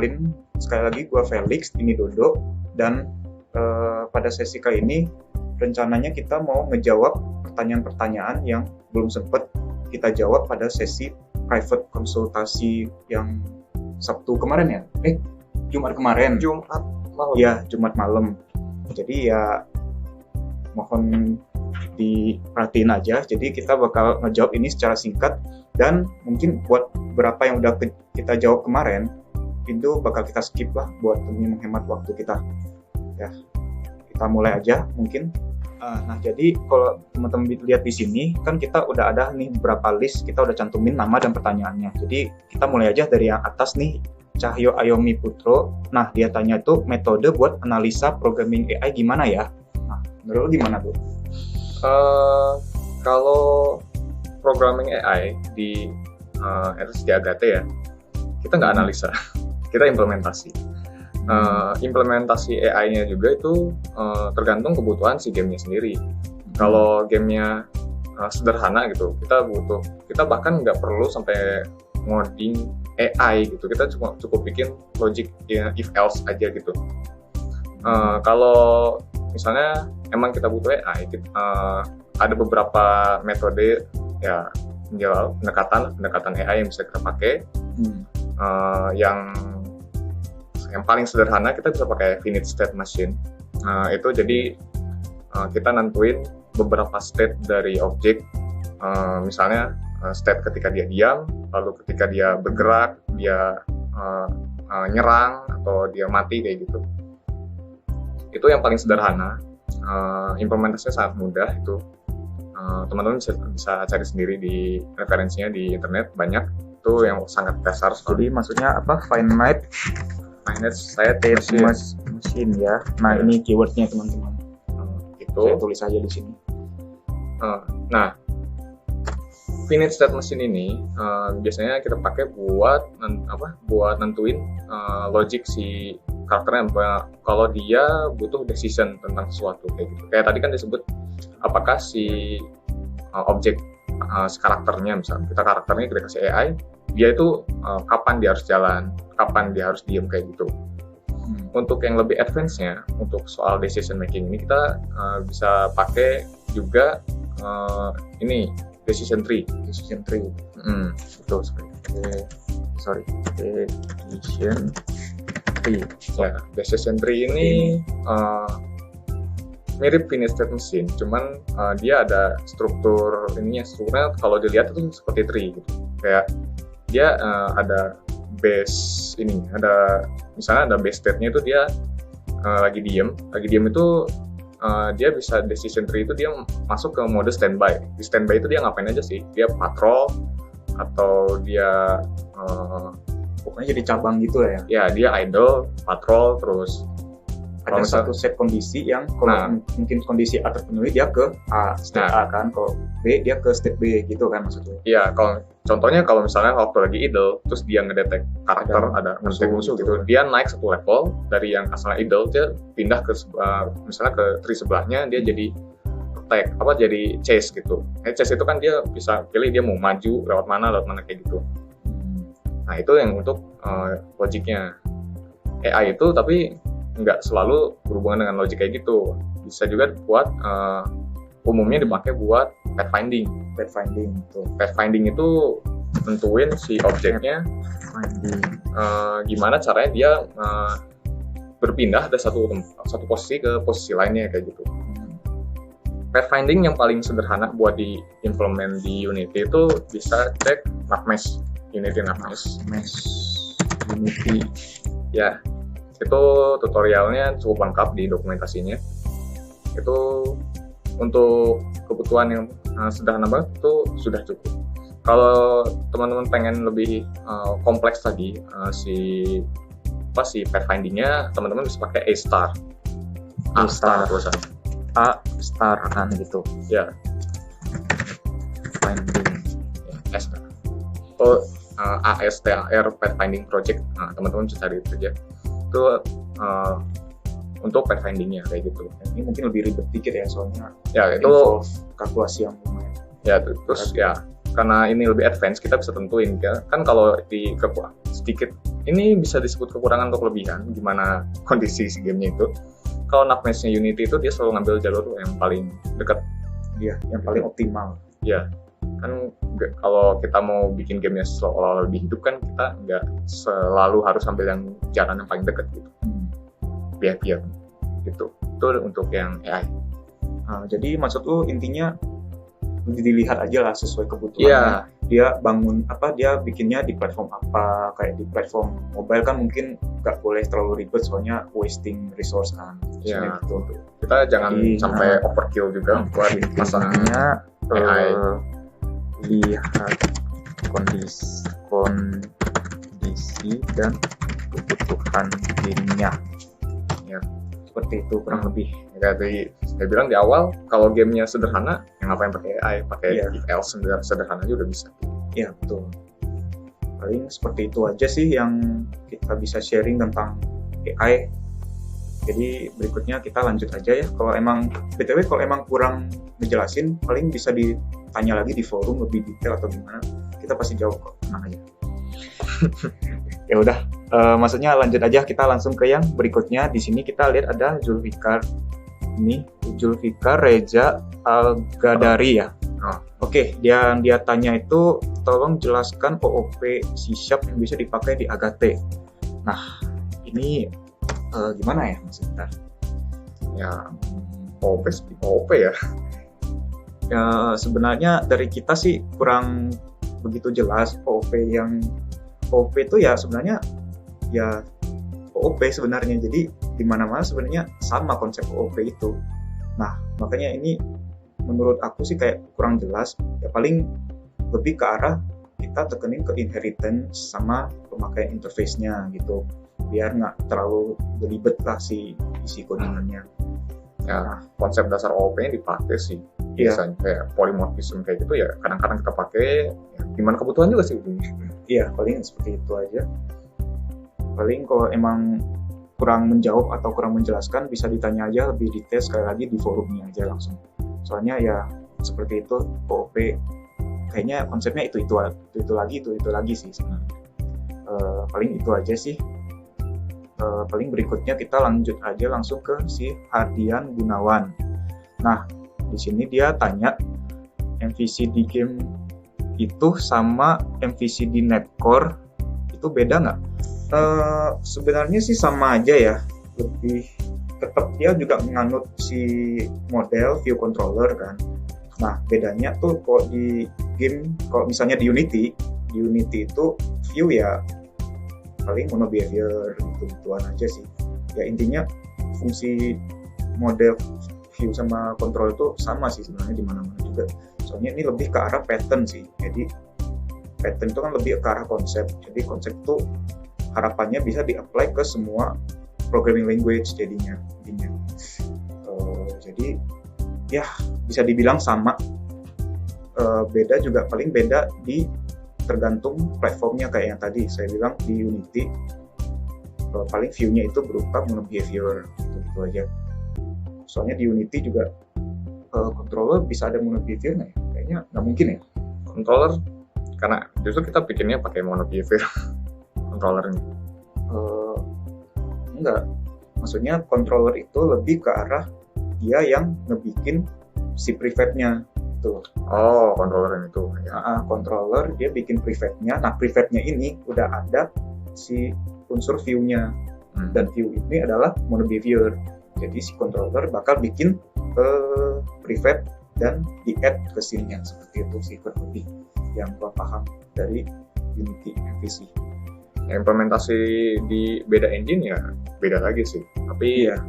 kenalin sekali lagi, gue Felix, ini Dodo, dan pada sesi kali ini rencananya kita mau ngejawab pertanyaan-pertanyaan yang belum sempat kita jawab pada sesi private konsultasi yang Sabtu kemarin ya? Jumat kemarin. Jumat malam. Ya, Jumat malam. Jadi ya mohon diperhatiin aja. Jadi kita bakal ngejawab ini secara singkat, dan mungkin buat beberapa yang udah kita jawab kemarin itu bakal kita skip lah buat demi menghemat waktu kita. Ya, kita mulai aja mungkin. Nah, jadi kalau teman-teman lihat di sini kan kita udah ada nih beberapa list, kita udah cantumin nama dan pertanyaannya. Jadi kita mulai aja dari yang atas nih, Cahyo Ayomi Putro. Nah, dia tanya tuh metode buat analisa programming AI gimana ya? Nah, menurut lo gimana tuh? Kalau programming AI di RSJ Agate ya, kita nggak analisa, kita implementasi. Implementasi AI-nya juga itu tergantung kebutuhan si gamenya sendiri. Kalau gamenya sederhana gitu, kita bahkan nggak perlu sampai ngoding AI gitu, kita cukup bikin logic ya, if else aja gitu. Kalau misalnya emang kita butuh AI, ada beberapa metode ya pendekatan AI yang bisa kita pakai. Yang paling sederhana kita bisa pakai finite state machine. Itu jadi kita nentuin beberapa state dari objek, misalnya state ketika dia diam, lalu ketika dia bergerak, dia nyerang atau dia mati kayak gitu. Itu yang paling sederhana. Implementasinya sangat mudah itu. Teman-teman bisa cari sendiri di referensinya di internet, banyak. Itu yang sangat dasar. Jadi maksudnya apa? Finite state machine ya. Nah, ini keywordnya teman-teman. Itu saya tulis aja di sini. Nah, finite state machine ini biasanya kita pakai buat nentuin logic si karakternya, kalau dia butuh decision tentang sesuatu kayak gitu. Kayak tadi kan disebut apakah si objek si karakternya, misalnya karakternya kita kasih AI, dia itu kapan dia harus jalan, kapan dia harus diem kayak gitu. Untuk yang lebih advance-nya, untuk soal decision making ini kita bisa pakai juga ini decision tree. Decision tree. Betul sekali. Decision tree. Ya, decision tree ini mirip finite state machine, cuman dia ada strukturnya kalau dilihat itu seperti tree gitu. Kayak dia ada base ini, misalnya ada base state-nya itu dia lagi diem itu dia bisa decision tree itu dia masuk ke mode standby. Di standby itu dia ngapain aja sih? Dia patrol atau dia pokoknya jadi cabang gitu lah ya. Ya, dia idle, patrol, terus ada satu set kondisi yang kalau mungkin kondisi A terpenuhi dia ke A, state A kan, kalau B dia ke state B gitu kan maksudnya. Iya, contohnya kalau misalnya waktu lagi idle terus dia ngedetek karakter ada musuh gitu, dia naik satu level dari yang asalnya idle, dia pindah ke misalnya ke tree sebelahnya, dia jadi attack jadi chase gitu. Chase itu kan dia bisa pilih dia mau maju lewat mana kayak gitu. Nah, itu yang untuk logiknya. AI itu tapi nggak selalu berhubungan dengan logik kayak gitu, bisa juga buat umumnya dipakai buat pathfinding. Pathfinding itu nentuin si objeknya, gimana caranya dia berpindah dari satu posisi ke posisi lainnya kayak gitu. Pathfinding yang paling sederhana buat di-implement di Unity itu bisa cek NavMesh, Unity NavMesh. Unity. Ya, itu tutorialnya cukup lengkap di dokumentasinya. Itu untuk kebutuhan yang sederhana banget itu sudah cukup. Kalau teman-teman pengen lebih kompleks lagi si pathfindingnya, teman-teman bisa pakai A-star tulisan A-star kan gitu ya. Finding A-star atau ASTAR Pathfinding Project. Nah, teman-teman bisa cari itu aja. Itu untuk pathfindingnya kayak gitu. Ini mungkin lebih ribet dikit ya, soalnya ya itu kalkulasi yang lumayan. Ya, terus ya karena ini lebih advance, kita bisa tentuin kan kalau sedikit ini bisa disebut kekurangan atau kelebihan gimana kondisi si gamenya itu. Kalau navmeshnya Unity itu dia selalu ngambil jalur yang paling dekat, Iya, yang paling optimal. ya kan. Kalau kita mau bikin gamenya seolah-olah lebih hidup kan kita nggak selalu harus ambil yang jalan yang paling dekat gitu, pihak-pihak gitu. Itu untuk yang AI. Jadi maksud lu intinya dilihat aja lah sesuai kebutuhannya. Iya. Dia bangun apa, dia bikinnya di platform apa. Kayak di platform mobile kan mungkin nggak boleh terlalu ribet soalnya wasting resource kan. Iya. Gitu. Kita jangan Jadi, sampai overkill juga buat pasangannya AI. Lihat kondisi dan kebutuhan gamenya. Ya. Seperti itu kurang lebih. Kayak tadi saya bilang di awal, kalau gamenya sederhana, yang ngapain pakai AI, pakai if else sederhana aja udah bisa. Iya betul. Paling seperti itu aja sih yang kita bisa sharing tentang AI. Jadi berikutnya kita lanjut aja ya. Kalau emang BTW kalau emang kurang ngejelasin, paling bisa ditanya lagi di forum lebih detail atau gimana. Kita pasti jawab kok, tenang aja. Ya udah, maksudnya lanjut aja, kita langsung ke yang berikutnya. Di sini kita lihat ada Zulfikar. Ini Zulfikar Reza Al-Gadari ya. Oke, dia tanya itu tolong jelaskan OOP C# yang bisa dipakai di Agate. Nah, ini gimana ya maksudnya? Ya, OOP ya. Ya sebenarnya dari kita sih kurang begitu jelas OOP itu ya sebenarnya ya OOP sebenarnya. Jadi di mana-mana sebenarnya sama konsep OOP itu. Nah, makanya ini menurut aku sih kayak kurang jelas. Ya paling lebih ke arah kita tekenin ke inheritance sama pemakaian interface-nya gitu. Biar nggak terlalu belibet lah si isi codingannya. Ya, konsep dasar OOP-nya dipakai sih. Biasanya kayak polymorphism kayak gitu ya kadang-kadang kita pakai ya, gimana kebutuhan juga sih. Iya, paling seperti itu aja. Paling kalau emang kurang menjawab atau kurang menjelaskan bisa ditanya aja lebih detail sekali lagi di forumnya aja langsung. Soalnya ya seperti itu OOP kayaknya konsepnya itu lagi sih sebenarnya. Paling itu aja sih. Paling berikutnya kita lanjut aja langsung ke si Hardian Gunawan. Nah, di sini dia tanya MVC di game itu sama MVC di Netcore itu beda nggak? Sebenarnya sih sama aja ya, lebih tetap dia juga menganut si model view controller kan. Nah, bedanya tuh kalau di game, kalau misalnya di Unity itu view ya paling mono behavior gitu-gituan aja sih. Ya intinya fungsi model view sama control itu sama sih sebenarnya di mana-mana juga. Soalnya ini lebih ke arah pattern sih. Jadi pattern itu kan lebih ke arah konsep. Jadi konsep itu harapannya bisa di-apply ke semua programming language jadinya. Jadi ya bisa dibilang sama. Beda juga paling beda di tergantung platformnya kayak yang tadi saya bilang di Unity paling view-nya itu berupa mono behavior gitu aja. Soalnya di Unity juga controller bisa ada mono behavior nggak ya? Kayaknya nggak mungkin ya. Controller karena justru kita bikinnya pakai mono behavior controllernya. Enggak, maksudnya controller itu lebih ke arah dia yang ngebikin si prefab-nya itu. Oh, controller itu. Ya. Controller dia bikin prefab-nya. Nah, prefab-nya ini udah ada si unsur view-nya. Dan view ini adalah mono behavior. Jadi si controller bakal bikin prefab dan di-add ke scene-nya. Seperti itu sih kurang lebih yang gua paham dari Unity MVC. Implementasi di beda engine ya beda lagi sih. Tapi iya.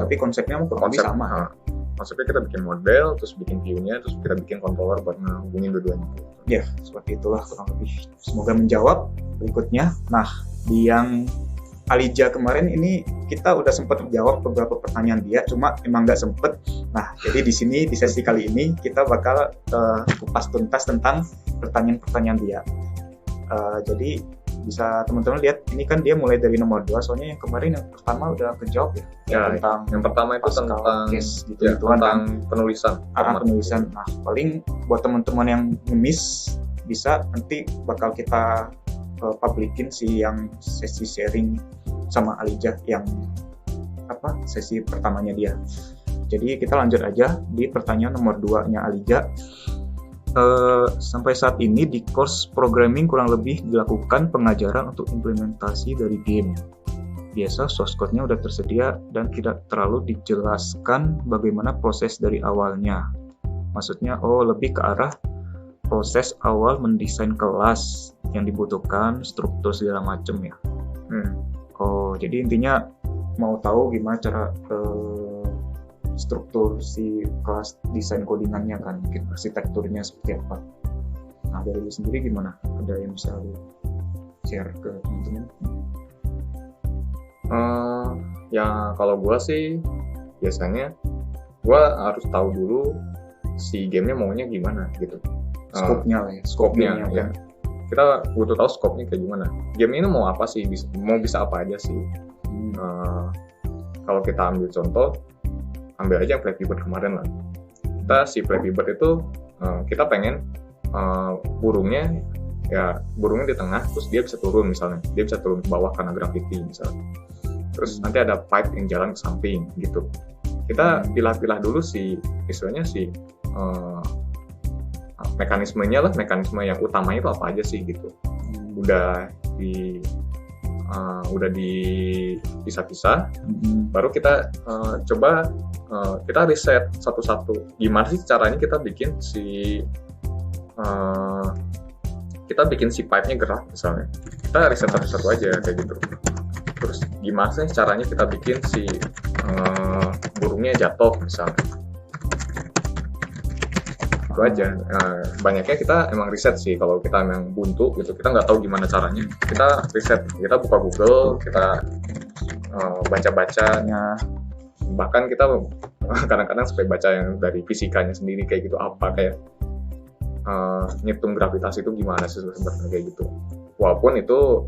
Tapi konsepnya kurang lebih sama. Konsepnya kita bikin model, terus bikin view-nya, terus kita bikin controller buat ngehubungin dua-duanya. Ya, seperti itulah kurang lebih. Semoga menjawab. Berikutnya, nah di yang Alija kemarin ini kita udah sempat jawab beberapa pertanyaan dia, cuma emang nggak sempet. Nah, jadi di sini di sesi kali ini kita bakal kupas tuntas tentang pertanyaan-pertanyaan dia. Jadi bisa teman-teman lihat ini kan dia mulai dari nomor 2, soalnya yang kemarin yang pertama udah kejawab ya tentang yang pertama itu tentang case gitu ya, tentang penulisan. Penulisan. Nah, paling buat teman-teman yang nge-miss bisa nanti bakal kita publikin yang sesi sharing sama Alija yang sesi pertamanya dia. Jadi kita lanjut aja di pertanyaan nomor 2-nya Alija. Sampai saat ini di course programming kurang lebih dilakukan pengajaran untuk implementasi dari game. Biasa source code-nya udah tersedia dan tidak terlalu dijelaskan bagaimana proses dari awalnya. Maksudnya lebih ke arah proses awal mendesain kelas yang dibutuhkan, struktur segala macam ya. Jadi intinya mau tahu gimana cara struktur si kelas desain codingannya kan, mungkin arsitekturnya seperti apa. Nah dari lu sendiri gimana? Ada yang bisa lu share ke teman-teman? Ya kalau gue sih biasanya gue harus tahu dulu si gamenya maunya gimana gitu. Skopnya lah ya. Skopnya ya. Kita butuh tahu skopnya kayak gimana. Game ini mau apa sih? Mau bisa apa aja sih? Kalau kita ambil contoh, ambil aja Flappy Bird kemarin lah. Si Flappy Bird itu kita pengen burungnya di tengah, terus dia bisa turun misalnya. Dia bisa turun ke bawah karena gravity misalnya. Terus nanti ada pipe yang jalan ke samping gitu. Kita pilah-pilah dulu istilahnya mekanismenya lah, mekanisme yang utamanya itu apa aja sih gitu. Udah dipisah-pisah, baru kita coba kita riset satu-satu gimana sih caranya kita bikin si pipe-nya gerak misalnya. Kita riset satu-satu aja kayak gitu. Terus gimana sih caranya kita bikin si burungnya jatuh misalnya. Itu aja. Banyaknya kita emang riset sih. Kalau kita emang buntu gitu, kita nggak tahu gimana caranya, kita riset, kita buka Google, kita baca-baca, bahkan kita kadang-kadang sampai baca yang dari fisikanya sendiri kayak gitu, apa kayak ngitung gravitasi itu gimana sih sebenarnya kayak gitu. Walaupun itu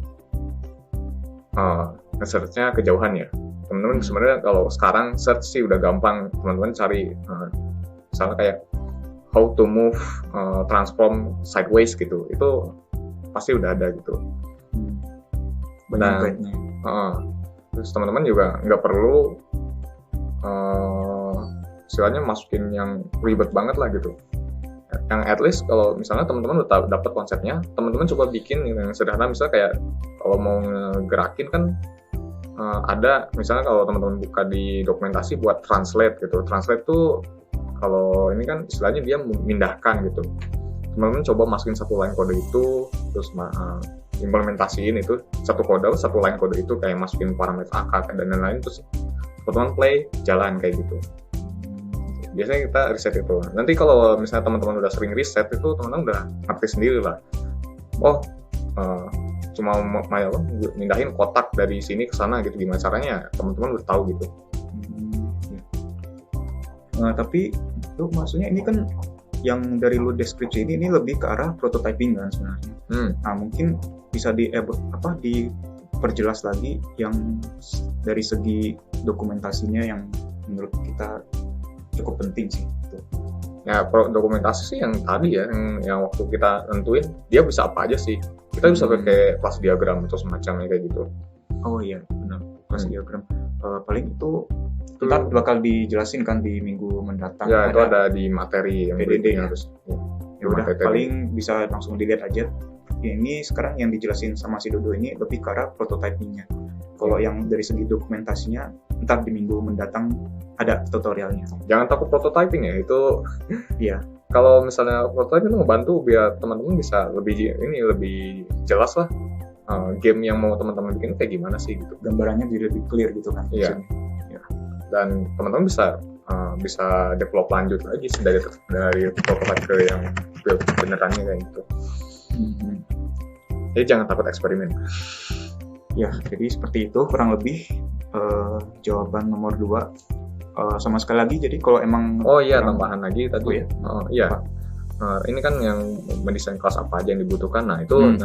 nge-search-nya kejauhan ya. Teman-teman sebenarnya kalau sekarang search sih udah gampang, teman-teman cari misalnya kayak how to move transform sideways gitu, itu pasti udah ada gitu. Dan terus teman-teman juga nggak perlu istilahnya masukin yang ribet banget lah gitu. Yang at least kalau misalnya teman-teman udah dapat konsepnya, teman-teman coba bikin yang sederhana. Misalnya kayak kalau mau ngegerakin kan ada misalnya kalau teman-teman buka di dokumentasi buat translate gitu. Translate tuh kalau ini kan istilahnya dia memindahkan gitu. Teman-teman coba masukin satu line kode itu, terus implementasiin itu satu line kode itu, kayak masukin parameter AKK dan lain-lain, terus teman-teman play, jalan kayak gitu. Biasanya kita riset itu. Nanti kalau misalnya teman-teman udah sering riset itu, teman-teman udah ngerti sendiri lah. Cuma mindahin kotak dari sini ke sana gitu, gimana caranya? Teman-teman udah tahu gitu. Tapi itu maksudnya ini kan yang dari lu deskripsi ini lebih ke arah prototyping kan sebenarnya. Nah mungkin bisa diperjelas lagi yang dari segi dokumentasinya yang menurut kita cukup penting sih. Gitu. Ya dokumentasi sih yang tadi ya, yang waktu kita nentuin dia bisa apa aja sih. Kita bisa pakai kelas diagram atau semacamnya kayak gitu. Oh iya benar, kelas diagram. Paling itu ntar bakal dijelasin kan di minggu mendatang. Ya itu ada di materi yang PDD harus. Ya udah paling bisa langsung dilihat aja. Ini sekarang yang dijelasin sama si Dodo ini lebih ke arah prototypingnya. Kalau yang dari segi dokumentasinya ntar di minggu mendatang ada tutorialnya. Jangan takut prototyping ya, itu iya. Kalau misalnya prototyping itu ngebantu biar teman-teman bisa lebih jelas lah game yang mau teman-teman bikin kayak gimana sih gitu. Gambarannya jadi lebih clear gitu kan. Iya. Ya. Dan teman-teman bisa develop lanjut lagi dari prototype ke yang benerannya kayak gitu. Jadi jangan takut eksperimen. Ya, jadi seperti itu kurang lebih jawaban nomor 2. Sama sekali lagi, jadi kalau emang tambahan lagi tadi. Ini kan yang mendesain kelas apa aja yang dibutuhkan. Nah itu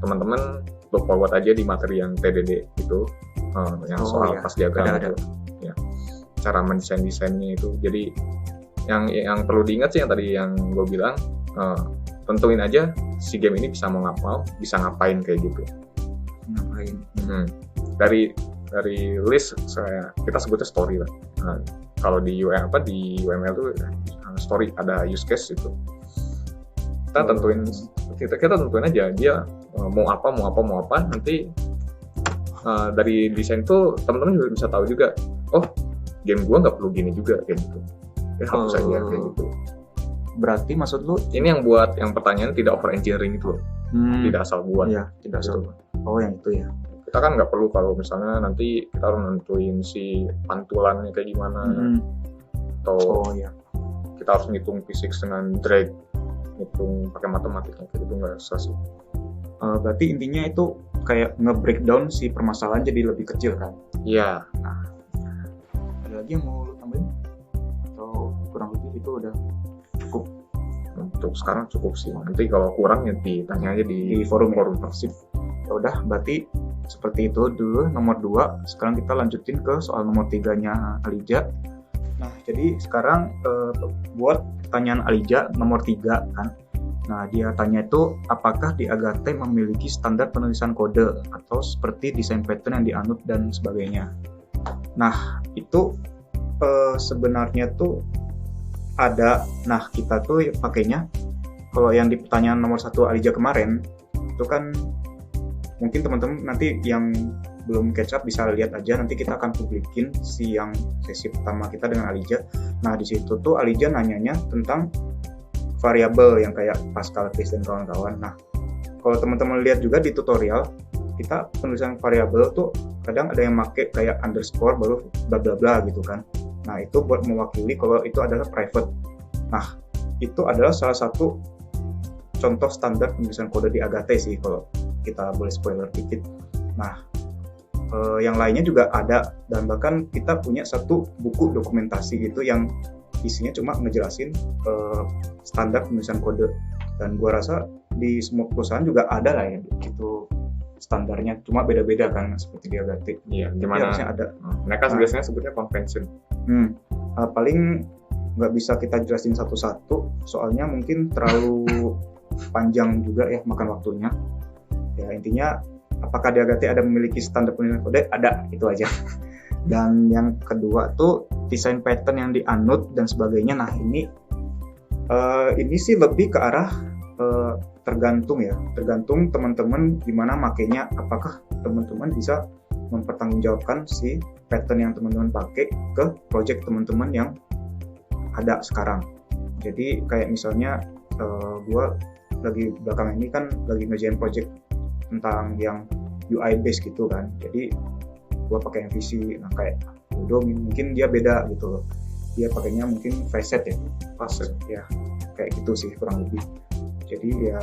teman-teman look forward aja di materi yang TDD itu, yang soal kelas diagram itu. Ya, cara mendesainnya itu. Jadi yang perlu diingat sih yang tadi yang gue bilang, tentuin aja si game ini bisa bisa ngapain kayak gitu. Ngapain? Dari list kita sebutnya story lah. Nah, kalau di UML tuh story ada use case itu. Kita tentuin aja dia mau apa nanti dari desain itu teman-teman juga bisa tahu juga, oh game gua nggak perlu gini juga kayak gitu, hapus aja kayak gitu. Berarti maksud lu ini yang buat yang pertanyaan tidak over engineering itu, tidak asal buat. Iya, tidak asal buat. Oh yang itu ya. Kita kan nggak perlu kalau misalnya nanti kita harus nentuin si pantulannya kayak gimana, atau kita harus ngitung fisik dengan drag, ngitung pakai matematika kayak gitu, nggak usah sih. Berarti intinya itu kayak nge-breakdown si permasalahan jadi lebih kecil kan? Iya. Nah, ada lagi yang mau lu tambahin? Atau kurang lebih itu udah cukup? Untuk sekarang cukup sih. Nanti kalau kurang ya ditanya aja di forum. Ya udah, berarti seperti itu dulu nomor 2. Sekarang kita lanjutin ke soal nomor 3-nya Alija. Nah, jadi sekarang buat pertanyaan Alija nomor 3 kan. Nah, dia tanya itu, apakah di Agate memiliki standar penulisan kode atau seperti desain pattern yang dianut dan sebagainya. Nah, itu sebenarnya tuh ada. Nah, kita tuh pakainya, kalau yang di pertanyaan nomor 1 Alija kemarin, itu kan mungkin teman-teman nanti yang belum catch up bisa lihat aja, nanti kita akan publikin yang sesi pertama kita dengan Alija. Nah, di situ tuh Alija nanyanya tentang variabel yang kayak Pascal case dan kawan-kawan. Nah, kalau teman-teman lihat juga di tutorial, kita penulisan variabel tuh kadang ada yang pakai kayak underscore baru bla bla bla gitu kan. Nah, itu buat mewakili kalau itu adalah private. Nah, itu adalah salah satu contoh standar penulisan kode di Agate sih, kalau kita boleh spoiler dikit. Nah, yang lainnya juga ada, dan bahkan kita punya satu buku dokumentasi gitu yang isinya cuma ngejelasin standar penulisan kode, dan gua rasa di semua perusahaan juga ada lah ya gitu standarnya, cuma beda-beda kan seperti di Agate. Iya, gimana? Harusnya ada. Mereka biasanya sebutnya convention. Paling nggak bisa kita jelasin satu-satu, soalnya mungkin terlalu panjang juga ya makan waktunya. Ya intinya, apakah di Agate ada memiliki standar penulisan kode? Ada, itu aja. Dan yang kedua tuh desain pattern yang dianut dan sebagainya. Nah, ini sih lebih ke arah tergantung teman-teman gimana makainya. Apakah teman-teman bisa mempertanggungjawabkan si pattern yang teman-teman pakai ke project teman-teman yang ada sekarang. Jadi kayak misalnya gue lagi belakangan ini kan lagi ngerjain project tentang yang UI based gitu kan. Jadi gue pakai MVC. Nah, kayak Udo mungkin dia beda gitu loh. Dia pakainya mungkin facet ya, kayak gitu sih kurang lebih. Jadi ya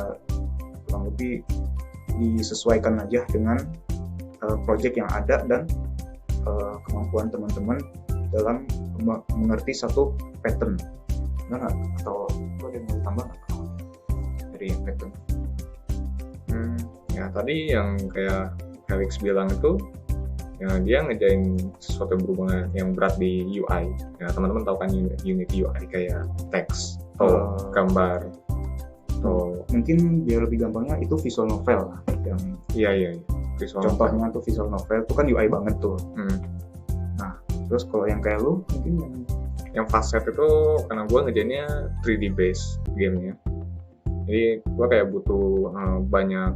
kurang lebih disesuaikan aja dengan project yang ada dan kemampuan teman-teman dalam mengerti satu pattern. Benar nggak? Atau lo ada yang mau ditambah nggak dari pattern? Ya tadi yang kayak Felix bilang itu, ya, dia ngejain sesuatu yang berhubungan yang berat di UI. Ya, teman-teman tahu kan unit UI kayak teks atau gambar atau mungkin biar lebih gampangnya itu visual novel yang iya visual contohnya novel. Tuh visual novel itu kan UI banget tuh. Nah, terus kalau yang kayak lu mungkin yang facet itu karena gue ngejainnya 3D based gamenya. Jadi gue kayak butuh banyak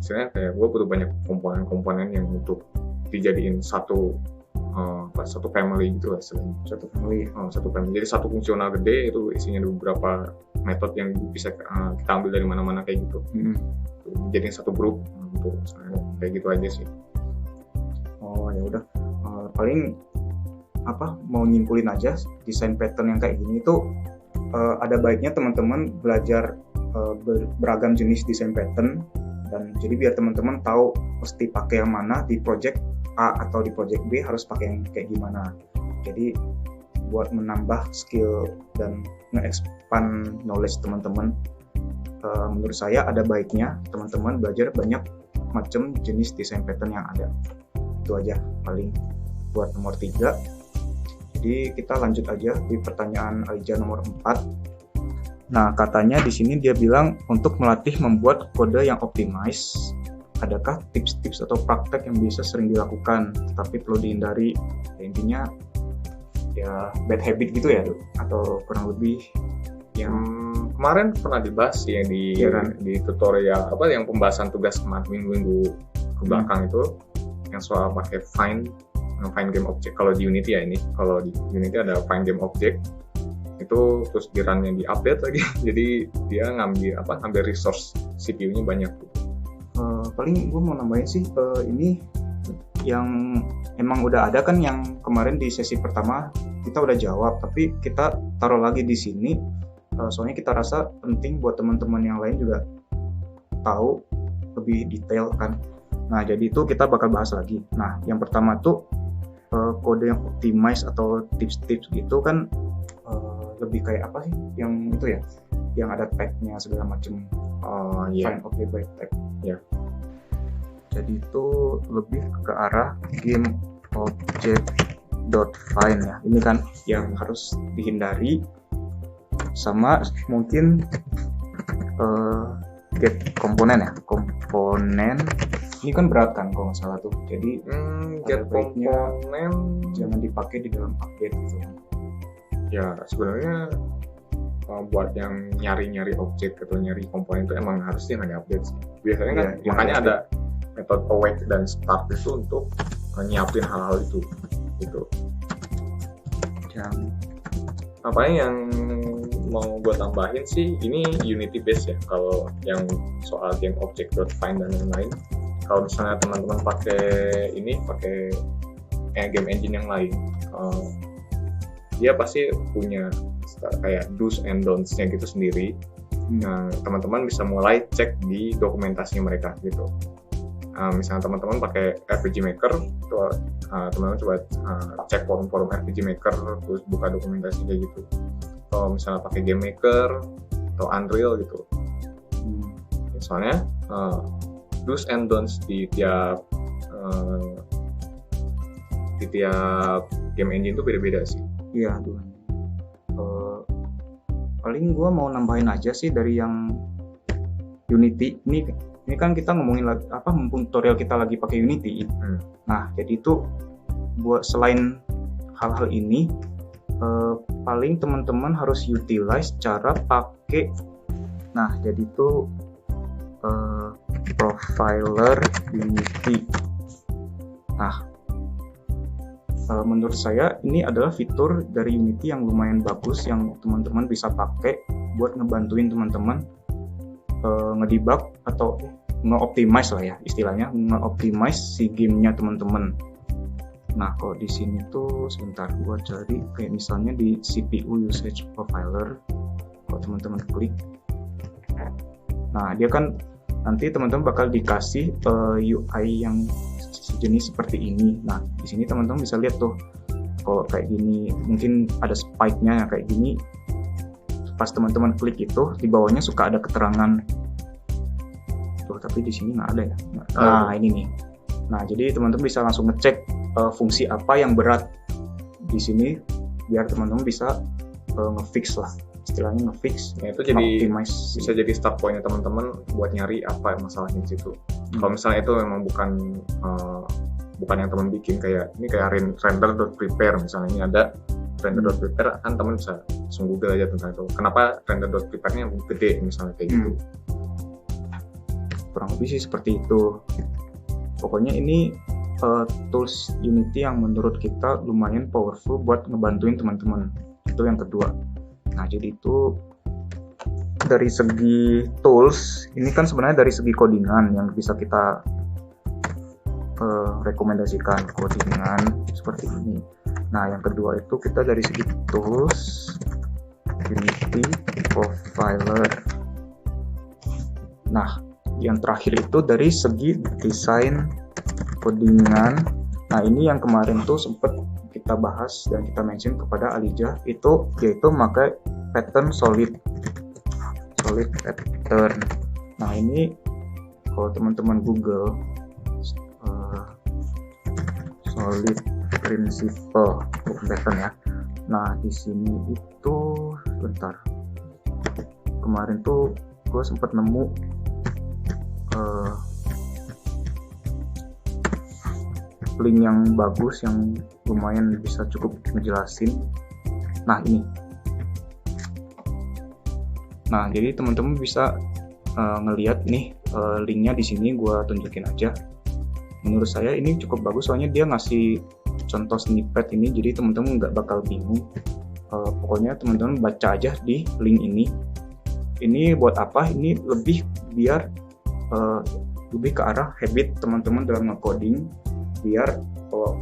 istilahnya kayak gue butuh banyak komponen-komponen yang untuk dijadiin satu family gitu lah istilahnya. Satu family. Jadi satu fungsional gede itu isinya beberapa metode yang bisa kita ambil dari mana-mana kayak gitu. Jadiin satu grup untuk kayak gitu aja sih. Oh ya udah, paling mau nyimpulin aja desain pattern yang kayak gini itu ada baiknya teman-teman belajar beragam jenis desain pattern, dan jadi biar teman-teman tahu mesti pakai yang mana di project A atau di project B harus pakai yang kayak gimana. Jadi buat menambah skill dan nge-expand knowledge teman-teman, menurut saya ada baiknya teman-teman belajar banyak macam jenis desain pattern yang ada. Itu aja paling buat nomor 3. Jadi kita lanjut aja di pertanyaan Alija nomor 4. Nah, katanya di sini dia bilang untuk melatih membuat kode yang optimize, adakah tips-tips atau praktek yang bisa sering dilakukan tapi perlu dihindari? Ya, intinya ya bad habit gitu ya, atau kurang lebih yang kemarin pernah dibahas sih di tutorial yang pembahasan tugas kemarin minggu ke belakang itu yang soal pakai find game object. Kalau di Unity ya, kalau di Unity ada find game object itu, terus di run-nya di update lagi jadi dia ngambil resource CPU-nya banyak. Paling gue mau nambahin sih, ini yang emang udah ada kan, yang kemarin di sesi pertama kita udah jawab, tapi kita taruh lagi di sini soalnya kita rasa penting buat teman-teman yang lain juga tahu lebih detail kan. Nah, jadi itu kita bakal bahas lagi. Nah, yang pertama tuh kode yang optimize atau tips-tips gitu kan, lebih kayak apa sih yang itu ya, yang ada tag-nya segala macam. Find object by tag. Jadi itu lebih ke arah game object.find ya. Ini kan yang harus dihindari, sama mungkin get komponen ya. Komponen ini kan berat kan kalau nggak salah tuh. Jadi get komponen jangan dipakai di dalam update gitu. Ya sebenarnya buat yang nyari objek atau nyari komponen itu emang harusnya nggak update sih. Biasanya kan makanya ada metode await dan start itu untuk nyiapin hal-hal itu gitu. Yang mau gue tambahin sih, ini Unity base ya kalau yang soal game object.find dan lain-lain. Kalau misalnya teman-teman pakai game engine yang lain, dia pasti punya kayak do's and don'ts-nya gitu sendiri. Nah, teman-teman bisa mulai cek di dokumentasinya mereka gitu. Misalnya teman-teman pakai RPG Maker, teman-teman coba cek forum-forum RPG Maker, terus buka dokumentasi kayak gitu. Kalau misalnya pakai Game Maker atau Unreal gitu, soalnya do's and don'ts di tiap game engine itu beda-beda sih. Iya, paling gue mau nambahin aja sih dari yang Unity. Ini kan kita ngomongin mumpung tutorial kita lagi pakai Unity. Nah, jadi itu buat selain hal-hal ini, paling teman-teman harus utilize cara pakai. Nah, jadi itu profiler Unity. Nah, menurut saya ini adalah fitur dari Unity yang lumayan bagus, yang teman-teman bisa pakai buat ngebantuin teman-teman ngedebug atau nge-optimize lah ya istilahnya, nge-optimize si gamenya teman-teman. Nah, kalau di sini tuh sebentar gua cari, kayak misalnya di CPU usage profiler, kalau teman-teman klik, nah dia kan nanti teman-teman bakal dikasih UI yang sejenis seperti ini. Nah, di sini teman-teman bisa lihat tuh, kalau kayak gini mungkin ada spike-nya kayak gini. Pas teman-teman klik itu di bawahnya suka ada keterangan tuh, tapi di sini nggak ada ya. Nah, ini nih. Nah, jadi teman-teman bisa langsung ngecek fungsi apa yang berat di sini, biar teman-teman bisa nge-fix lah, istilahnya nge-fix. Ya, itu jadi bisa jadi start point-nya teman-teman buat nyari apa masalahnya di situ. Kalau misalnya itu memang bukan yang teman bikin, kayak ini kayak render.prepare misalnya, ini ada render.prepare, kan teman bisa langsung Google aja tentang itu. Kenapa render.prepare-nya gede misalnya kayak gitu. Kurang lebih sih seperti itu. Pokoknya ini tools Unity yang menurut kita lumayan powerful buat ngebantuin teman-teman. Itu yang kedua. Nah, jadi itu dari segi tools, ini kan sebenarnya dari segi codingan yang bisa kita rekomendasikan, codingan seperti ini. Nah, yang kedua itu kita dari segi tools Unity Profiler. Nah, yang terakhir itu dari segi desain codingan. Nah, ini yang kemarin tuh sempat kita bahas dan kita mention kepada Alijah, itu yaitu pakai pattern solid pattern. Nah, ini kalau teman-teman Google solid principle pattern ya. Nah, di sini itu bentar. kemarin tuh gue sempat nemu link yang bagus yang lumayan bisa cukup ngejelasin. Nah ini. Nah jadi teman-teman bisa ngelihat nih linknya di sini gue tunjukin aja. Menurut saya ini cukup bagus soalnya dia ngasih contoh snippet ini, jadi teman-teman nggak bakal bingung. Pokoknya teman-teman baca aja di link ini. Ini buat apa? Ini lebih biar lebih ke arah habit teman-teman dalam nge-coding, biar kalau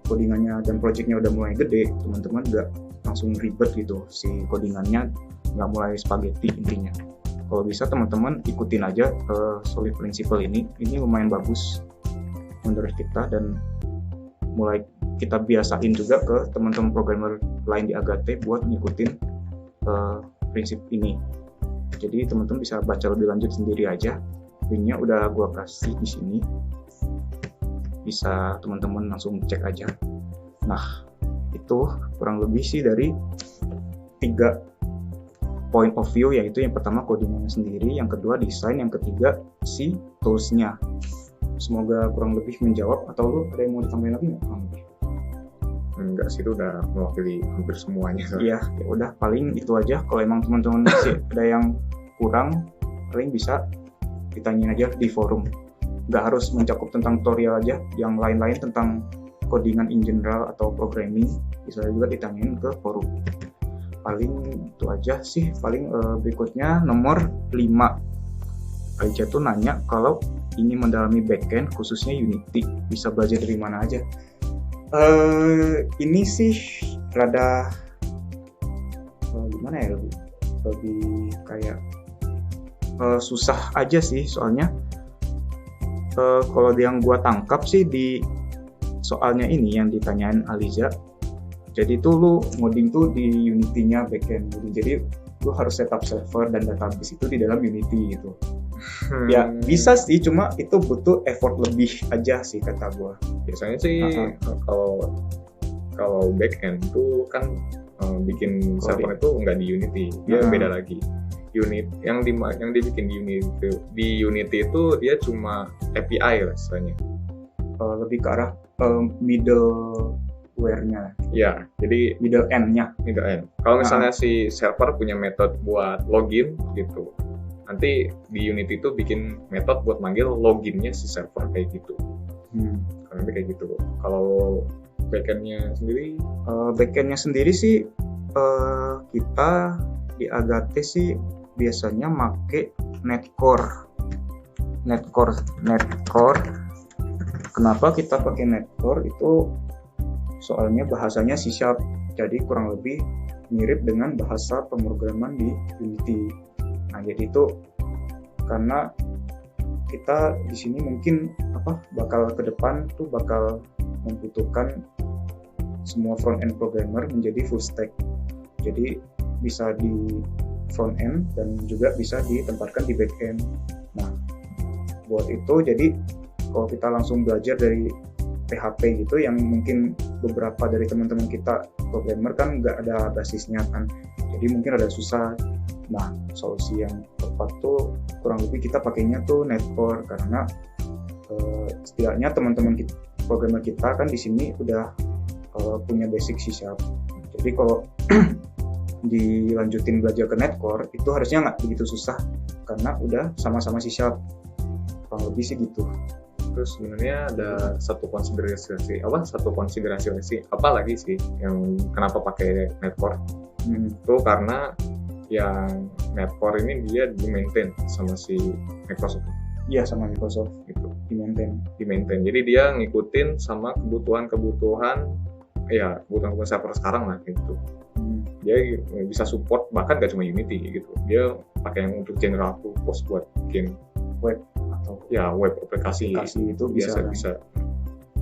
codingannya dan projectnya udah mulai gede, teman-teman nggak langsung ribet gitu si codingannya, nggak mulai spaghetti intinya. Kalau bisa teman-teman ikutin aja solid principle ini lumayan bagus menurut kita, dan mulai kita biasain juga ke teman-teman programmer lain di Agate buat ngikutin prinsip ini. Jadi teman-teman bisa baca lebih lanjut sendiri aja. Linknya udah gua kasih di sini. Bisa teman-teman langsung cek aja. Nah, itu kurang lebih sih dari 3 point of view, yaitu yang pertama codingannya sendiri, yang kedua desain, yang ketiga si tools-nya. Semoga kurang lebih menjawab, atau lu ada yang mau ditambahin lagi nggak? Enggak sih, itu udah mewakili hampir semuanya. Iya, ya udah paling itu aja. Kalau emang teman-teman masih ada yang kurang, paling bisa ditanyain aja di forum. Nggak harus mencakup tentang tutorial aja, yang lain-lain tentang codingan in general atau programming bisa juga ditanyain ke forum. Paling itu aja sih. Paling berikutnya nomor 5. Aja tuh nanya kalau ingin mendalami backend khususnya Unity bisa belajar dari mana aja. Ini sih rada gimana ya, lebih kayak susah aja sih, soalnya kalau yang gua tangkap sih di soalnya ini yang ditanyain Aliza, jadi tuh lu ngoding tuh di Unity-nya backend, jadi lu harus setup server dan database itu di dalam Unity gitu. Ya bisa sih, cuma itu butuh effort lebih aja sih kata gue. Biasanya sih kalau backend tuh kan bikin server itu nggak di Unity, dia beda lagi. Unit yang dibikin di Unity itu dia cuma API lah istilahnya. Lebih ke arah middleware-nya. Ya, jadi middle end-nya. Kalau misalnya si server punya metode buat login gitu, nanti di Unity itu bikin metode buat manggil loginnya si server kayak gitu. Nanti kayak gitu. Kalau backendnya sendiri? Backendnya sendiri sih kita di Agate sih biasanya make Netcore. Kenapa kita pakai Netcore? Itu soalnya bahasanya C#, jadi kurang lebih mirip dengan bahasa pemrograman di Unity. Nah, jadi itu karena kita di sini mungkin bakal ke depan tuh bakal membutuhkan semua front end programmer menjadi full stack. Jadi bisa di front end dan juga bisa ditempatkan di back end. Nah, buat itu jadi kalau kita langsung belajar dari PHP gitu, yang mungkin beberapa dari teman-teman kita programmer kan nggak ada basisnya kan, jadi mungkin ada susah. Nah, solusi yang tepat tuh kurang lebih kita pakainya tuh Netcore, karena setidaknya teman-teman programmer kita kan di sini udah punya basic C#. Jadi kalau dilanjutin belajar ke Netcore itu harusnya nggak begitu susah karena udah sama-sama C#. Kurang lebih sih gitu. Terus sebenarnya ada satu konsiderasi apa lagi sih yang kenapa pakai Netcore? Itu karena yang Netcore ini dia di-maintain sama si Microsoft. Iya, sama Microsoft gitu, di-maintain. Jadi dia ngikutin sama kebutuhan server sekarang lah gitu. Dia bisa support bahkan gak cuma Unity gitu. Dia pakai yang untuk general purpose buat bikin web atau web aplikasi itu bisa.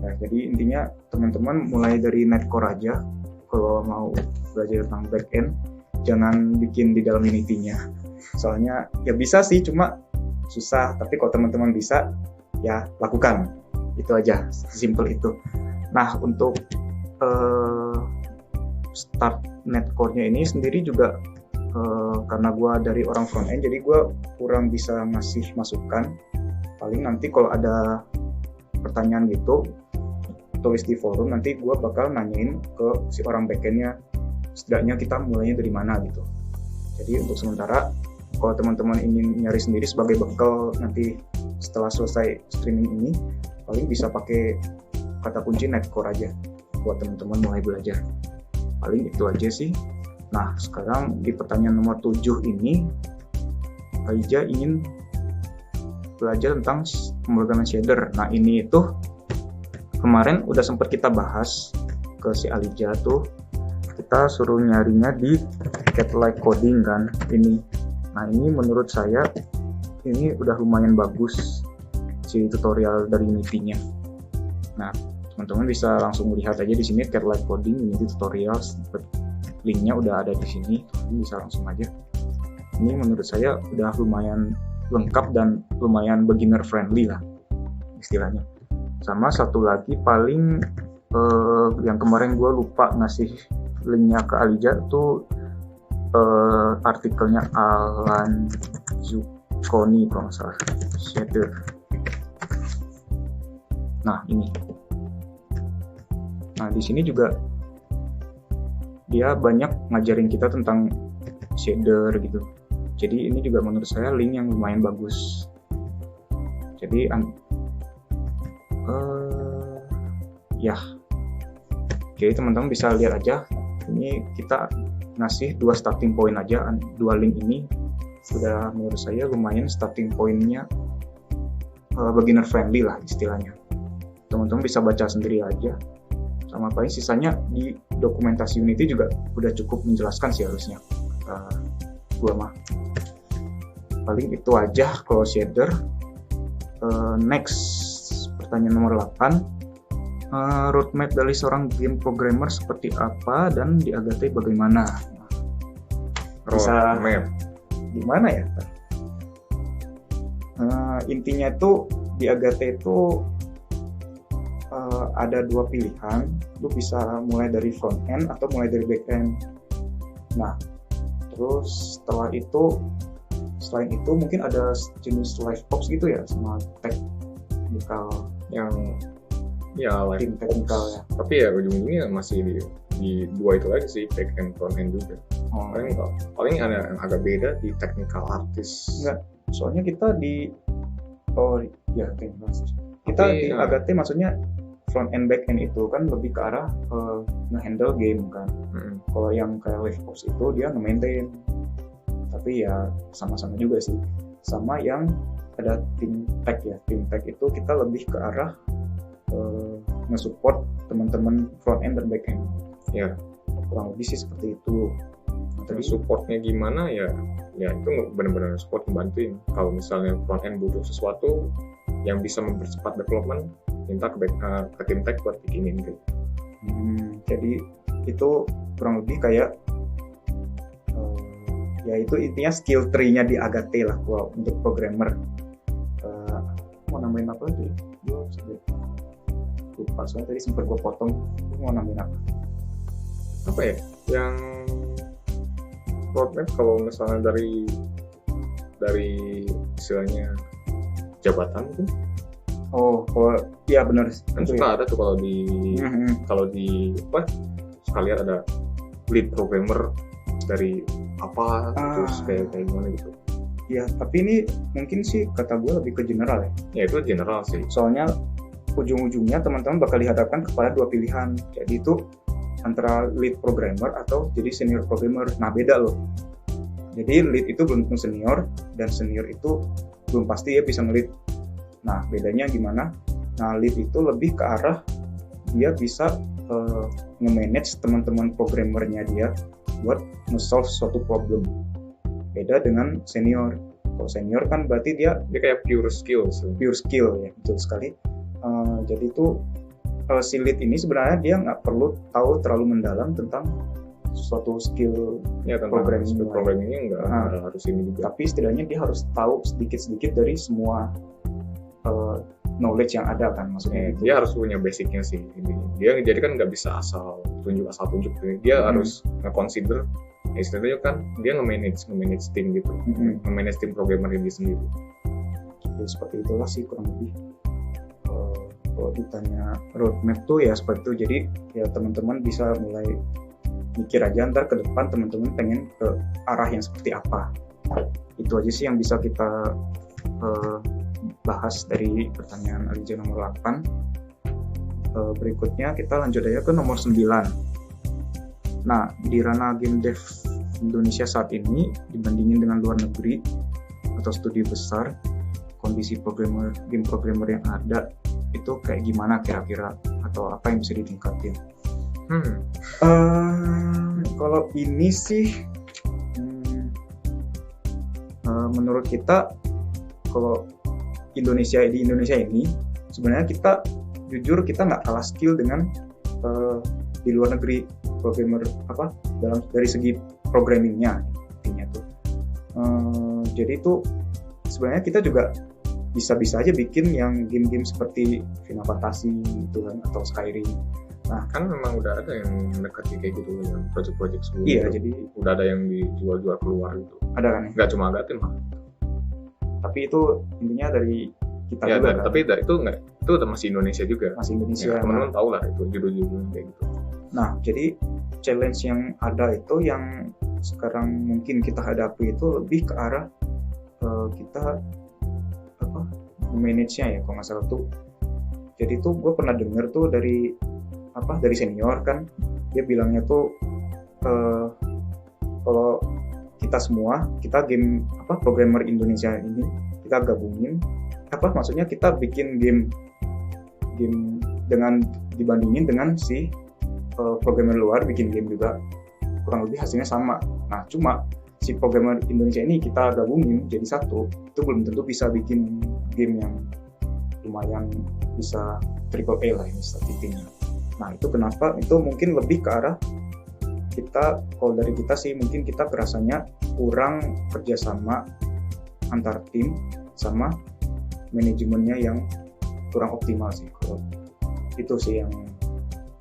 Nah, jadi intinya teman-teman mulai dari Netcore aja kalau mau belajar tentang backend. Jangan bikin di dalam Unity-nya. Soalnya ya bisa sih, cuma susah. Tapi kalau teman-teman bisa, ya lakukan. Itu aja, simple itu. Nah, untuk start Netcore-nya ini sendiri juga karena gue dari orang front end, jadi gue kurang bisa ngasih masukan. Paling nanti kalau ada pertanyaan gitu, tulis di forum, nanti gue bakal nanyain ke si orang backendnya, setidaknya kita mulainya dari mana gitu. Jadi untuk sementara, kalau teman-teman ingin nyari sendiri sebagai bekal nanti setelah selesai streaming ini, paling bisa pakai kata kunci Netcore aja buat teman-teman mulai belajar. Paling itu aja sih. Nah, sekarang di pertanyaan nomor 7 ini, Aija ingin belajar tentang pemrograman shader. Nah, ini itu kemarin udah sempat kita bahas ke si Alija tuh. Kita suruh nyarinya di Cat-like Coding kan ini. Nah, ini menurut saya ini udah lumayan bagus si tutorial dari Unity-nya. Nah, teman-teman bisa langsung lihat aja di sini Cat-like Coding Unity tutorial. Linknya udah ada di sini, bisa langsung aja. Ini menurut saya udah lumayan lengkap dan lumayan beginner friendly lah istilahnya. Sama satu lagi paling yang kemarin gue lupa ngasih linknya ke Alija tuh artikelnya Alan Zucconi kalau nggak salah, shader. Nah ini, nah di sini juga dia banyak ngajarin kita tentang shader gitu. Jadi ini juga menurut saya link yang lumayan bagus. Jadi ya, oke teman-teman bisa lihat aja. Ini kita ngasih 2 starting point aja, 2 link ini sudah menurut saya lumayan starting pointnya beginner friendly lah istilahnya. Teman-teman bisa baca sendiri aja. Sama paling sisanya di dokumentasi Unity juga udah cukup menjelaskan sih harusnya. Gua mah paling itu aja kalau shader. Next, pertanyaan nomor 8, roadmap dari seorang game programmer seperti apa dan di Agate bagaimana? Bisa gimana ya? Intinya tuh di Agate itu ada 2 pilihan. Lu bisa mulai dari front end atau mulai dari back end. Nah, terus selain itu mungkin ada jenis live ops gitu ya, sama technical yang ya tim technical ya. Tapi ya ujung-ujungnya masih di 2 itu aja sih, back end front end juga. Paling ada yang agak beda di technical artist. Enggak, soalnya kita di kita di Agate maksudnya front end back end itu kan lebih ke arah nge-handle game kan. Kalau yang kayak live ops itu dia nge-maintain. Tapi ya sama-sama juga sih. Sama yang ada tim tech ya. Tim tech itu kita lebih ke arah nge-support teman-teman front end dan back end. Ya, kurang lebih sih seperti itu. Tapi supportnya gimana ya itu benar-benar support membantuin. Kalau misalnya front end butuh sesuatu yang bisa mempercepat development, minta ke tim tech buat bikinin gitu. Jadi itu kurang lebih kayak ya itu intinya skill tree-nya di Agate lah untuk programmer. Mau nambahin apa lagi? Gue lupa soalnya tadi sempat gue potong. Mau nambahin apa ya? Yang roadmap kalau misalnya dari istilahnya jabatan mungkin. Iya benar. Kan suka ada tuh kalau di sekalian ada lead programmer dari apa terus kayak gimana gitu. Ya, tapi ini mungkin sih kata gue lebih ke general ya. Ya itu general sih. Soalnya ujung-ujungnya teman-teman bakal dihadapkan kepada 2 pilihan. Jadi itu antara lead programmer atau jadi senior programmer. Nah beda loh. Jadi lead itu belum tentu senior dan senior itu belum pasti ya bisa nge-lead. Nah bedanya gimana? Nah lead itu lebih ke arah dia bisa nge-manage teman-teman programmernya dia buat nge-solve suatu problem. Beda dengan senior. Kalau senior kan berarti dia kayak pure skill ya, betul sekali. Jadi itu si lead ini sebenarnya dia nggak perlu tahu terlalu mendalam tentang suatu skill programming nggak harus ini juga. Tapi setidaknya dia harus tahu sedikit-sedikit dari semua knowledge yang ada kan, maksudnya gitu. Dia harus punya basicnya sih. Dia jadi kan nggak bisa asal tunjuk. Dia harus nge-consider istilahnya kan dia nge-manage tim gitu, nge-manage tim programmer ini sendiri. Jadi seperti itulah sih kurang lebih. Kalau ditanya roadmap tuh ya seperti itu. Jadi ya teman-teman bisa mulai mikir aja ntar ke depan teman-teman pengen ke arah yang seperti apa. Itu aja sih yang bisa kita bahas dari pertanyaan Aliza nomor 8. Berikutnya kita lanjut aja ke nomor 9. Nah, di ranah game dev Indonesia saat ini dibandingin dengan luar negeri atau studi besar, kondisi game programmer yang ada itu kayak gimana kira-kira, atau apa yang bisa ditingkatin? Kalau ini sih menurut kita, kalau di Indonesia ini sebenarnya kita jujur kita nggak kalah skill dengan di luar negeri programmer dari segi programmingnya intinya tuh. Jadi itu sebenarnya kita juga bisa aja bikin yang game-game seperti Final Fantasy gitu kan, atau Skyrim. Nah, kan memang udah ada yang mendekati kayak gitu, yang project-project sebelum iya, itu. Jadi udah ada yang dijual-jual keluar gitu. Ada kan? Nggak cuma Agatim mah. Tapi itu intinya dari kita ya, juga kan? Tapi itu masih Indonesia juga. Masih Indonesia. Ya, teman-teman tahu lah itu judul-judul kayak gitu. Nah, jadi challenge yang ada itu yang sekarang mungkin kita hadapi itu lebih ke arah kita manage-nya ya, kalau nggak salah tuh. Jadi tuh gue pernah denger tuh dari senior kan, dia bilangnya tuh kalau kita game programmer Indonesia ini kita gabungin, maksudnya kita bikin game dengan dibandingin dengan si programmer luar bikin game juga kurang lebih hasilnya sama. Nah, cuma si programmer Indonesia ini kita gabungin jadi satu, itu belum tentu bisa bikin game yang lumayan bisa triple A lah ini statistiknya. Nah, itu kenapa? Itu mungkin lebih ke arah kalau dari kita sih mungkin kita kerasanya kurang kerjasama antar tim sama manajemennya yang kurang optimal sih. Kalau itu sih yang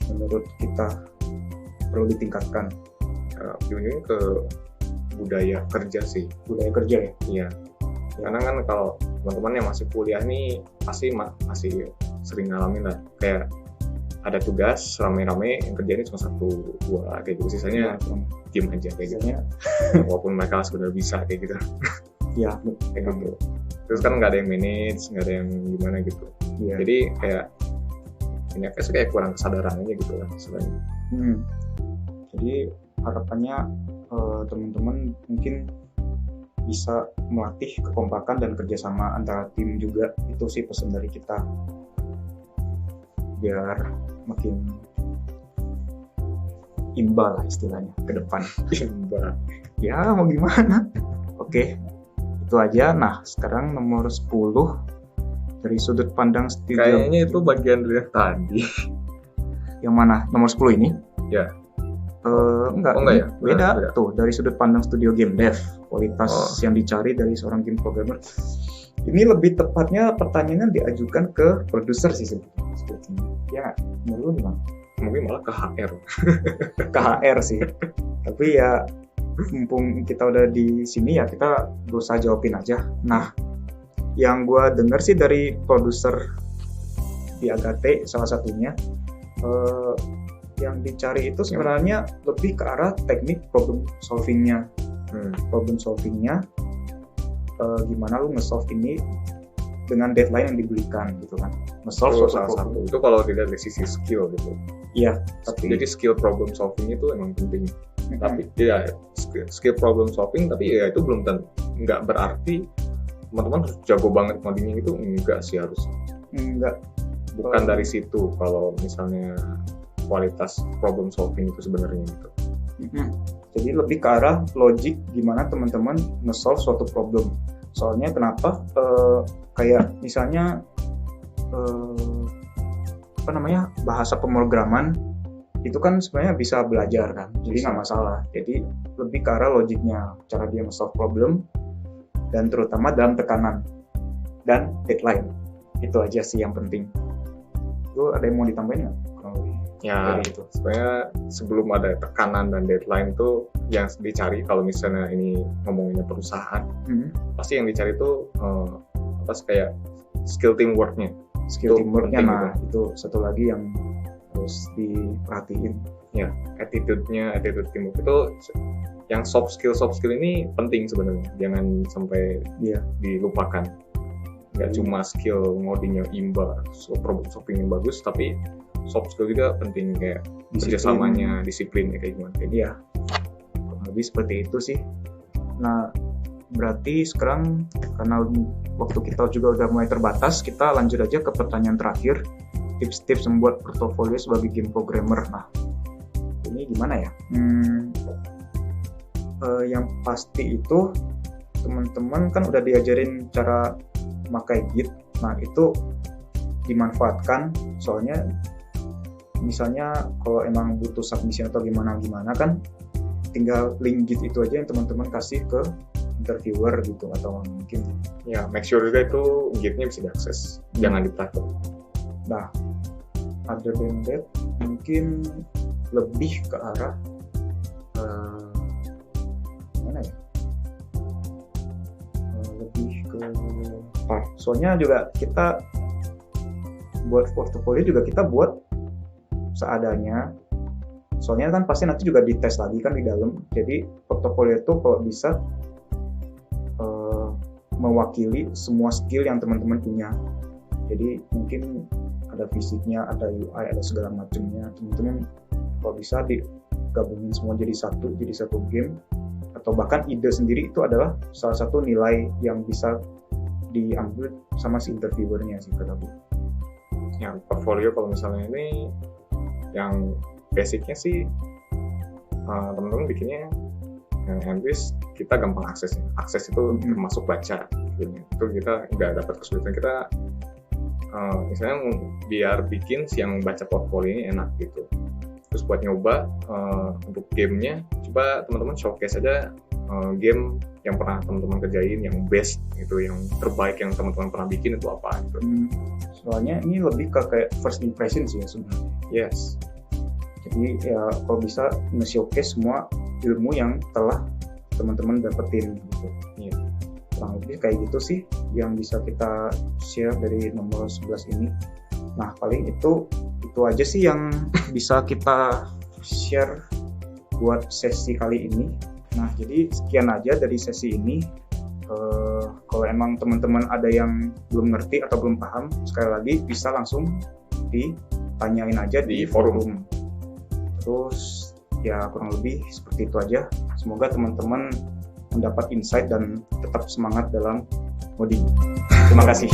menurut kita perlu ditingkatkan. Ujungnya ke budaya kerja sih. Budaya kerja ya? Iya. Karena kan kalau teman-teman yang masih kuliah nih pasti masih sering ngalamin lah, kayak ada tugas rame-rame yang kerjanya cuma 1-2 kayak gitu, sisanya diem aja kayak gitu. Walaupun mereka sudah bisa kayak gitu. Iya, kayak gitu. Terus kan nggak ada yang manage, nggak ada yang gimana gitu. Ya. Jadi kayak kurang kesadaran aja gitu kan sebenarnya. Jadi harapannya teman-teman mungkin bisa melatih kekompakan dan kerjasama antara tim juga. Itu sih pesan dari kita, biar makin imbal lah istilahnya ke depan. Imbal. Ya mau gimana. Oke, itu aja. Nah, sekarang nomor 10 dari sudut pandang studio. Kayaknya itu bagian dari tadi. Yang mana? Nomor 10 ini? Ya. Enggak ya? Beda. Tuh, dari sudut pandang studio game dev, kualitas yang dicari dari seorang game programmer. Ini lebih tepatnya pertanyaannya diajukan ke produser sih sebetulnya. Ya, menurut gimana? Mungkin malah ke HR. Ke HR sih. Tapi ya mumpung kita udah di sini ya kita berusaha jawabin aja. Nah, yang gue dengar sih dari produser di Agate salah satunya, yang dicari itu sebenarnya lebih ke arah teknik problem solvingnya. Gimana lu nge-solve ini dengan deadline yang diberikan gitu kan. Nge-solve salah satu. Itu kalau tidak dari sisi skill gitu. Iya, tapi jadi skill problem solving itu emang penting. Tapi ya skill problem solving, tapi ya itu belum tentu, nggak berarti teman-teman harus jago banget codingnya itu, enggak sih harusnya. Enggak. Bukan dari situ kalau misalnya kualitas problem solving itu sebenarnya gitu. Jadi lebih ke arah logik gimana teman-teman nge-solve suatu problem. Soalnya kenapa? Kayak misalnya bahasa pemrograman itu kan sebenarnya bisa belajar kan, jadi nggak masalah. Jadi lebih ke arah logiknya, cara dia nge-solve problem, dan terutama dalam tekanan dan deadline. Itu aja sih yang penting. Itu ada yang mau ditambahin nggak? Ya, dari itu. sebenarnya sebelum ada tekanan dan deadline tuh yang dicari kalau misalnya ini ngomonginnya perusahaan, pasti yang dicari tuh apa sih, kayak skill teamworknya. Skill Itu teamworknya, penting nah itu satu lagi yang harus diperhatiin. Ya, attitude teamwork itu yang soft skill ini penting sebenarnya, jangan sampai Iya. dilupakan. Nggak cuma skill ngodingnya imba, problem solving yang bagus, tapi soft skill juga penting, kayak kerjasamanya, disiplinnya kayak gimana. Iya, kurang lebih seperti itu sih. Nah, berarti sekarang karena waktu kita juga udah mulai terbatas, kita lanjut aja ke pertanyaan terakhir, tips-tips membuat portofolio sebagai game programmer. Nah, ini gimana ya? Yang pasti itu teman-teman kan udah diajarin cara memakai Git. Nah, itu dimanfaatkan, soalnya misalnya kalau emang butuh submission atau gimana kan tinggal link Git itu aja yang teman-teman kasih ke interviewer gitu, atau mungkin ya make sure juga itu Git-nya bisa diakses, jangan di private. Nah, other than that mungkin lebih ke arah mana ya, lebih ke soalnya juga kita buat portofolio juga kita buat seadanya, soalnya kan pasti nanti juga dites lagi kan di dalam. Jadi portofolio itu kalau bisa mewakili semua skill yang teman-teman punya. Jadi mungkin ada fisiknya, ada UI, ada segala macamnya. Teman-teman kalau bisa digabungin semua jadi satu game, atau bahkan ide sendiri itu adalah salah satu nilai yang bisa diambil sama si interviewernya sih kata gue. Yang portfolio kalau misalnya ini yang basicnya sih teman-teman bikinnya yang English kita gampang aksesnya. Akses itu termasuk baca. Itu kita nggak dapat kesulitan. Kita misalnya biar bikin si yang baca portfolio ini enak gitu. Terus buat nyoba untuk gamenya, coba teman-teman showcase aja game yang pernah teman-teman kerjain, yang best gitu, yang terbaik yang teman-teman pernah bikin itu apa gitu. Soalnya ini lebih ke kayak first impression sih ya sebenarnya. Yes. Jadi ya kalau bisa nge-showcase semua ilmu yang telah teman-teman dapetin gitu. Yeah. Kurang lebih kayak gitu sih yang bisa kita share dari nomor 11 ini. Nah, paling itu aja sih yang bisa kita share buat sesi kali ini. Nah, jadi sekian aja dari sesi ini. Kalau emang teman-teman ada yang belum ngerti atau belum paham, sekali lagi bisa langsung ditanyain aja di forum. Terus ya kurang lebih seperti itu aja. Semoga teman-teman mendapat insight dan tetap semangat dalam ngoding. Terima kasih.